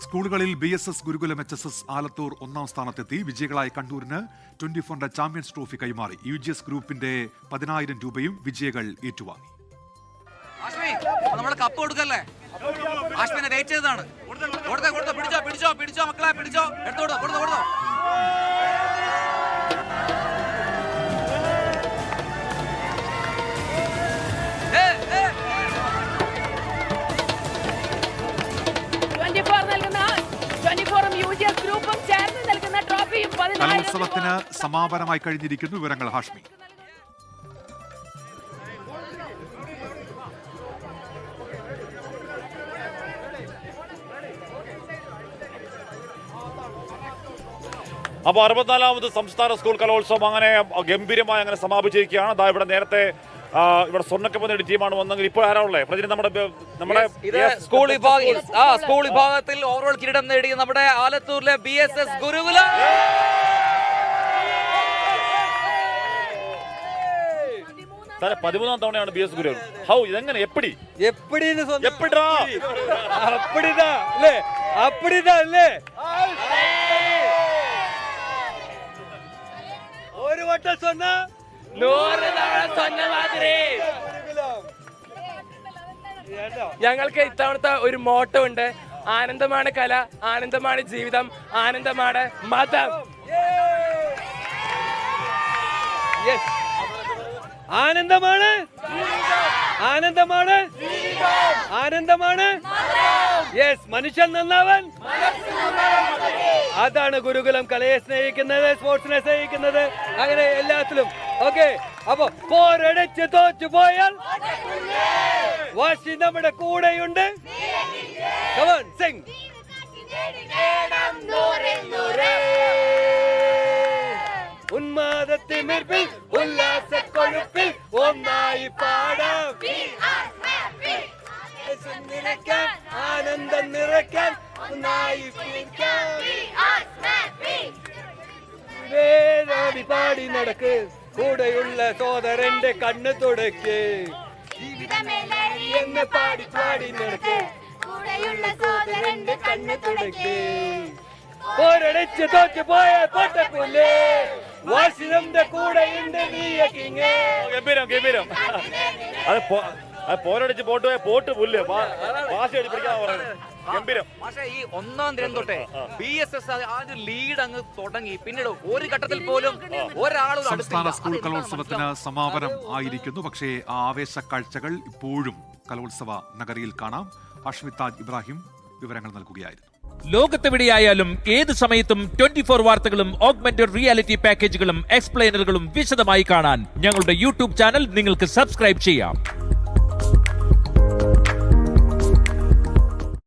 സ്കൂളുകളിൽ BSS ഗുരുകുലം HSS Alathur ഒന്നാം സ്ഥാനത്തെത്തി. വിജയികളായ കണ്ണൂരിന് 24 ചാമ്പ്യൻസ് ട്രോഫി കൈമാറി. UGS ഗ്രൂപ്പിന്റെ 10,000 രൂപയും വിജയികൾ ഏറ്റുവാങ്ങി. കപ്പ് കൊടുക്കല്ലേ, ആശ്വിനെ വെയിറ്റ് ചെയ്തതാണ്. പിടിച്ചോ മക്കളെ, പിടിച്ചോ, എടുത്തോടോ. കലോത്സവത്തിന് സമാപനമായി കഴിഞ്ഞിരിക്കുന്നു. വിവരങ്ങൾ ഹാഷ്മി. അപ്പോൾ 64ാമത് സംസ്ഥാന സ്കൂൾ കലോത്സവം അങ്ങനെ ഗംഭീരമായി അങ്ങനെ സമാപിച്ചിരിക്കുകയാണ്. അതാ ഇവിടെ നേരത്തെ ഇവിടെ സ്വർണ്ണക്കപ്പ് നേടിയ ടീമാണ് വന്നെങ്കിൽ ഇപ്പോൾ ആരാളെ പ്രതി നമ്മുടെ സ്കൂൾ വിഭാഗത്തിൽ ഓവറോൾ കിരീടം നേടിയ നമ്മുടെ ആലത്തൂരിലെ BSS ഗുരുകുലം. സാറേ 13ാം തവണയാണ് BSS ഗുരുകുലം. ഹൗ ഇതെങ്ങനെ എപ്പിടി ഒരു വട്ടം சொன்னா 100 തവണ சொன்ன മാതിരി. ഞങ്ങൾക്ക് ഇത്തവണത്തെ ഒരു മോട്ടോ ഉണ്ട്. ആനന്ദമാണ് കല, ആനന്ദമാണ് ജീവിതം, ആനന്ദമാണ് മതം. ആനന്ദമാണ് യെസ്, മനുഷ്യൻ നന്നാവൻ. അതാണ് ഗുരുകുലം കലയെ സ്നേഹിക്കുന്നത്, സ്പോർട്സിനെ സ്നേഹിക്കുന്നത്, അങ്ങനെ എല്ലാത്തിലും. ഓക്കെ, അപ്പൊ പോരടിച്ച് തോറ്റു പോയാൽ വാശി നമ്മുടെ കൂടെയുണ്ട്. ഉന്മാദത്തിമിർപ്പിൽ ഉല്ലാസക്കൊഴുപ്പിൽ ഒന്നായി പാടാം, ആനന്ദം നിറയ്ക്കാൻ ഒന്നായി വേദാവി പാടി നടക്ക്, കൂടെയുള്ള സോദരന്റെ കണ്ണ് തുടക്ക്, എന്ന് പാടി പാടി നടക്ക്, കൂടെയുള്ള സോദരന്റെ കണ്ണ് തുടക്ക്. പോരടിച്ച് തോറ്റു പോയ പൊട്ടപ്പുല്ലേ, വാശിന്റെ കൂടെയുണ്ട് നീയക്കിങ്ങ്. ഗംഭീരം. അത് പോരടിച്ച് പോട്ട് പുല്ല് വാശി അടിപ്പിടിക്കാൻ പറയുന്നത്. ഗംഭീരം. പക്ഷേ ഈ ഒന്നാം ദിനം തൊട്ടേ BSS ആദ്യം ലീഡ് അങ്ങ് തുടങ്ങി. പിന്നീട് ഒരു ഘട്ടത്തിൽ പോലും ഒരാൾ സംസ്ഥാന സ്കൂൾ കലോത്സവത്തിന് സമാപനം ആയിരിക്കുന്നു. പക്ഷേ ആ ആവേശ കാഴ്ചകൾ ഇപ്പോഴും കലോത്സവ നഗരിയിൽ കാണാം. ഹാഷ്മി താജ് ഇബ്രാഹിം വിവരങ്ങൾ നൽകുകയായിരുന്നു. ലോകത്തെവിടെയായാലും ഏത് സമയത്തും 24 വാർത്തകളും ഓഗ്മെന്റഡ് റിയാലിറ്റി പാക്കേജുകളും എക്സ്പ്ലെയിനറുകളും വിശദമായി കാണാൻ ഞങ്ങളുടെ YouTube ചാനൽ നിങ്ങൾക്ക് സബ്സ്ക്രൈബ് ചെയ്യാം.